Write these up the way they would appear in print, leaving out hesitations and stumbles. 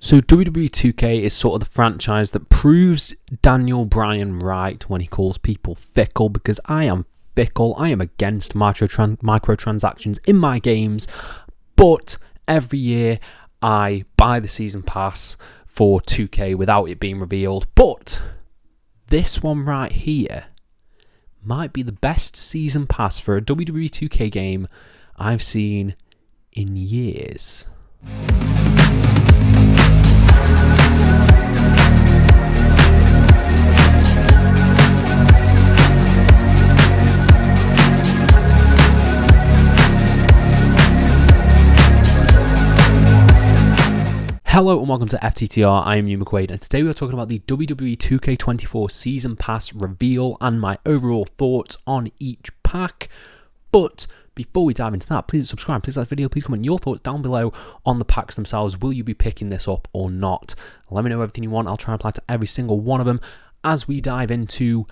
So WWE 2K is sort of the franchise that proves Daniel Bryan right when he calls people fickle, because I am fickle. I am against microtransactions in my games, but every year I buy the season pass for 2K without it being revealed. But this one right here might be the best season pass for a WWE 2K game I've seen in years. Hello and welcome to FTTR, I am McAfee, and today we are talking about the WWE 2K24 Season Pass reveal and my overall thoughts on each pack. But before we dive into that, please subscribe, please like the video, please comment your thoughts down below on the packs themselves. Will you be picking this up or not? Let me know everything you want, I'll try and apply to every single one of them as we dive into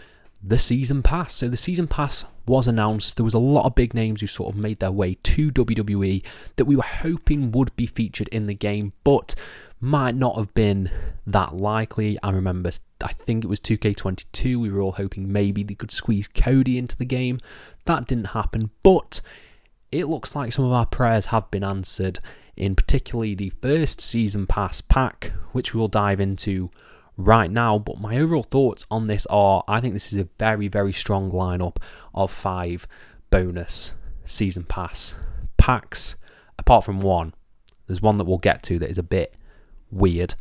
the Season Pass. So the Season Pass was announced. There was a lot of big names who sort of made their way to WWE that we were hoping would be featured in the game, but might not have been that likely. I remember, I think it was 2K22, we were all hoping maybe they could squeeze Cody into the game. That didn't happen, but it looks like some of our prayers have been answered, in particularly the first Season Pass pack, which we will dive into right now. But my overall thoughts on this are, I think this is a very, very strong lineup of 5 bonus Season Pass packs, apart from one. There's one that we'll get to that is a bit weird,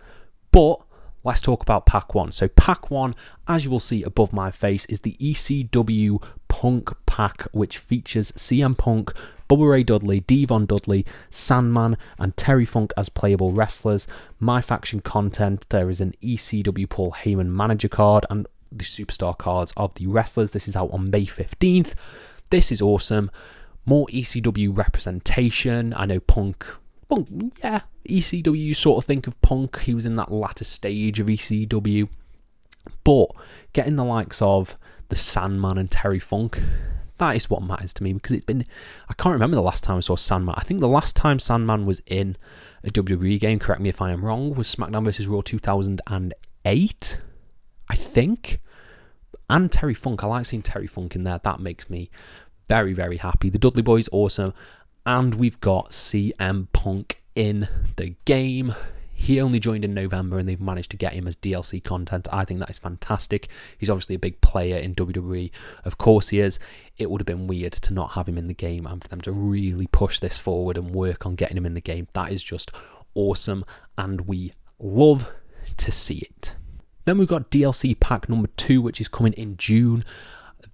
but let's talk about pack 1. So pack 1, as you will see above my face, is the ECW Punk pack, which features CM Punk, Bubba Ray Dudley, Devon Dudley, Sandman, and Terry Funk as playable wrestlers. My faction content, there is an ECW Paul Heyman manager card and the superstar cards of the wrestlers. This is out on May 15th. This is awesome. More ECW representation. I know Punk, yeah, ECW, you sort of think of Punk, he was in that latter stage of ECW, but getting the likes of the Sandman and Terry Funk, that is what matters to me, because it's been, I can't remember the last time I saw Sandman. I think the last time Sandman was in a WWE game, correct me if I am wrong, was SmackDown vs. Raw 2008, I think. And Terry Funk, I like seeing Terry Funk in there. That makes me very, very happy. The Dudley Boys, awesome. And we've got CM Punk in the game. He only joined in November and they've managed to get him as DLC content. I think that is fantastic. He's obviously a big player in WWE. Of course he is. It would have been weird to not have him in the game and for them to really push this forward and work on getting him in the game. That is just awesome and we love to see it. Then we've got DLC pack number 2, which is coming in June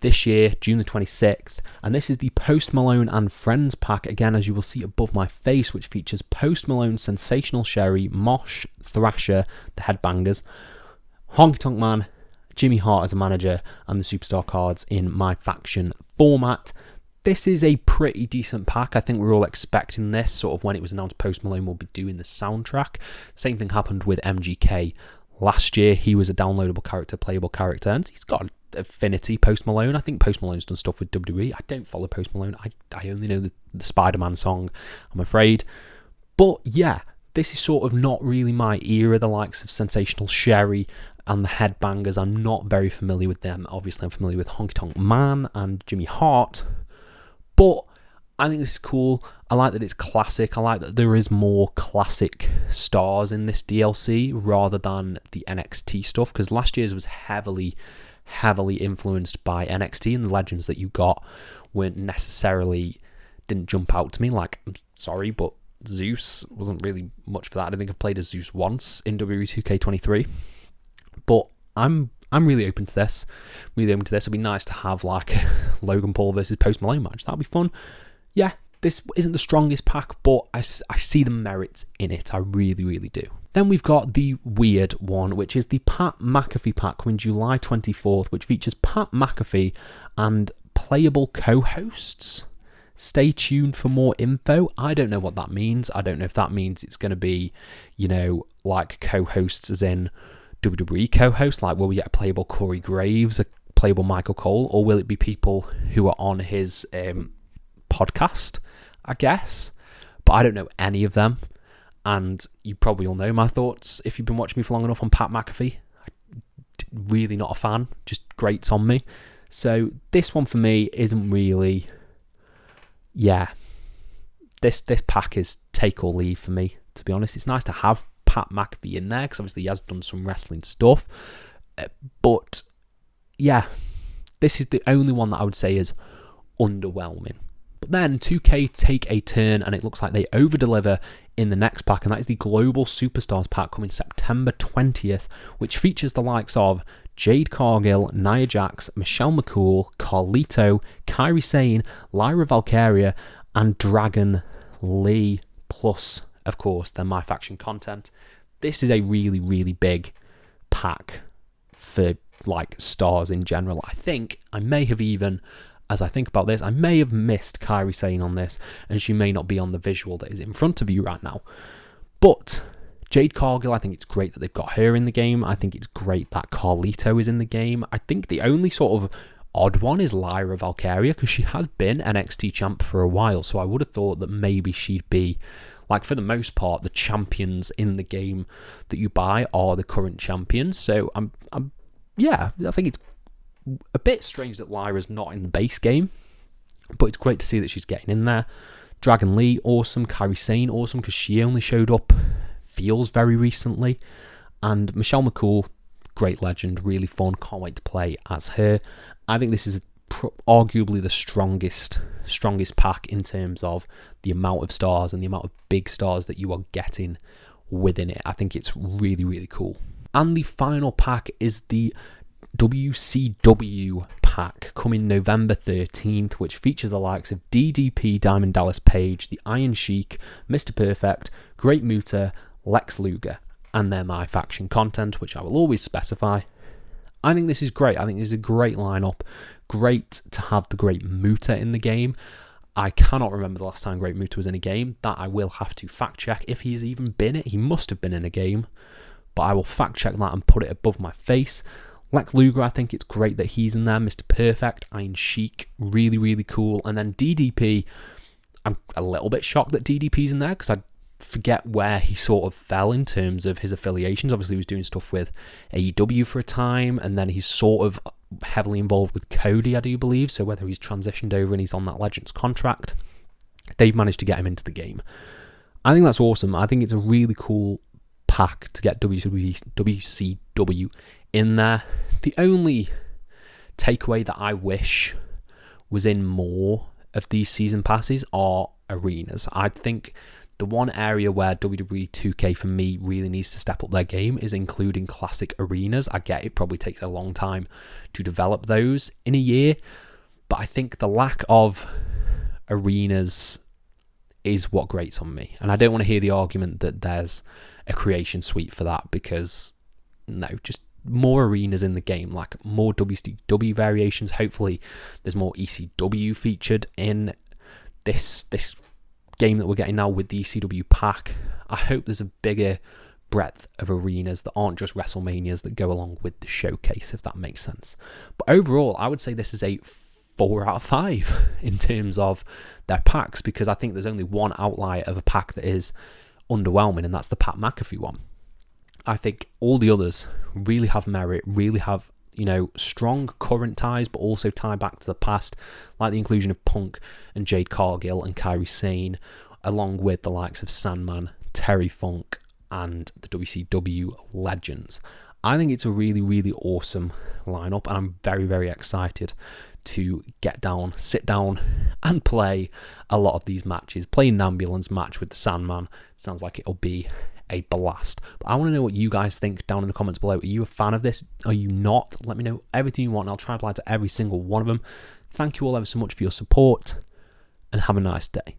this year, June the 26th, and this is the Post Malone and Friends pack, again as you will see above my face, which features Post Malone, Sensational Sherry, Mosh, Thrasher, the Headbangers, Honky Tonk Man, Jimmy Hart as a manager, and the superstar cards in my faction format. This is a pretty decent pack. I think we're all expecting this, sort of when it was announced Post Malone will be doing the soundtrack. Same thing happened with MGK last year. He was a downloadable character, playable character, and he's got affinity. Post Malone, I think Post Malone's done stuff with WWE. I don't follow Post Malone. I only know the Spider-Man song, I'm afraid. But yeah, this is sort of not really my era. The likes of Sensational Sherry and the Headbangers, I'm not very familiar with them. Obviously I'm familiar with Honky Tonk Man and Jimmy Hart, but I think this is cool. I like that it's classic. I like that there is more classic stars in this DLC rather than the NXT stuff, because last year's was heavily influenced by NXT, and the legends that you got didn't jump out to me. Like, I'm sorry, but Zeus wasn't really much for that. I don't think I've played as Zeus once in WWE 2K23, but I'm really open to this. It'd be nice to have like Logan Paul versus Post Malone match. That'd be fun. Yeah, this isn't the strongest pack, but I see the merits in it. I really, really do. Then we've got the weird one, which is the Pat McAfee pack coming July 24th, which features Pat McAfee and playable co-hosts. Stay tuned for more info. I don't know what that means. I don't know if that means it's going to be, like co-hosts as in WWE co-hosts, like will we get a playable Corey Graves, a playable Michael Cole, or will it be people who are on his podcast, I guess? But I don't know any of them. And you probably all know my thoughts if you've been watching me for long enough on Pat McAfee. Really not a fan, just grates on me. So this one for me isn't really, this pack is take or leave for me, to be honest. It's nice to have Pat McAfee in there because obviously he has done some wrestling stuff, but yeah, this is the only one that I would say is underwhelming. But then 2K take a turn and it looks like they over-deliver in the next pack, and that is the Global Superstars pack coming September 20th, which features the likes of Jade, Cargill, Nia Jax, Michelle McCool, Carlito, Kairi Sane, Lyra Valkyria, and Dragon Lee, plus, of course, their My Faction content. This is a really, really big pack for, like, stars in general. I think I may have even, as I think about this, I may have missed Kairi Sane on this, and she may not be on the visual that is in front of you right now. But Jade Cargill, I think it's great that they've got her in the game. I think it's great that Carlito is in the game. I think the only sort of odd one is Lyra Valkyria, because she has been NXT champ for a while, so I would have thought that maybe she'd be, like, for the most part, the champions in the game that you buy are the current champions. So I think it's a bit strange that Lyra's not in the base game, but it's great to see that she's getting in there. Dragon Lee, awesome. Kairi Sane, awesome, because she only showed up, feels, very recently. And Michelle McCool, great legend, really fun, can't wait to play as her. I think this is arguably the strongest pack in terms of the amount of stars and the amount of big stars that you are getting within it. I think it's really, really cool. And the final pack is the WCW pack coming November 13th, which features the likes of DDP, Diamond Dallas Page, the Iron Sheik, Mr. Perfect, Great Muta, Lex Luger, and their My Faction content, which I will always specify. I think this is great. I think this is a great lineup. Great to have the Great Muta in the game. I cannot remember the last time Great Muta was in a game. That I will have to fact check if he has even been it. He must have been in a game, but I will fact check that and put it above my face. Lex Luger, I think it's great that he's in there. Mr. Perfect, Iron Sheik, really, really cool. And then DDP, I'm a little bit shocked that DDP's in there because I forget where he sort of fell in terms of his affiliations. Obviously, he was doing stuff with AEW for a time, and then he's sort of heavily involved with Cody, I do believe. So whether he's transitioned over and he's on that Legends contract, they've managed to get him into the game. I think that's awesome. I think it's a really cool pack to get WCW in there. The only takeaway that I wish was in more of these season passes are arenas. I think the one area where WWE 2K for me really needs to step up their game is including classic arenas. I get it probably takes a long time to develop those in a year, but I think the lack of arenas is what grates on me. And I don't want to hear the argument that there's a creation suite for that, because no, just more arenas in the game, like more WCW variations. Hopefully there's more ECW featured in this game that we're getting now with the ECW pack. I hope there's a bigger breadth of arenas that aren't just WrestleManias that go along with the showcase, if that makes sense. But overall, I would say this is a 4 out of 5 in terms of their packs, because I think there's only one outlier of a pack that is underwhelming, and that's the Pat McAfee one. I think all the others really have merit, really have, strong current ties, but also tie back to the past, like the inclusion of Punk and Jade Cargill and Kairi Sane, along with the likes of Sandman, Terry Funk, and the WCW legends. I think it's a really, really awesome lineup, and I'm very, very excited to get down, sit down, and play a lot of these matches. Playing an ambulance match with the Sandman sounds like it'll be a blast. But I want to know what you guys think down in the comments below. Are you a fan of this? Are you not? Let me know everything you want, and I'll try and apply to every single one of them. Thank you all ever so much for your support, and have a nice day.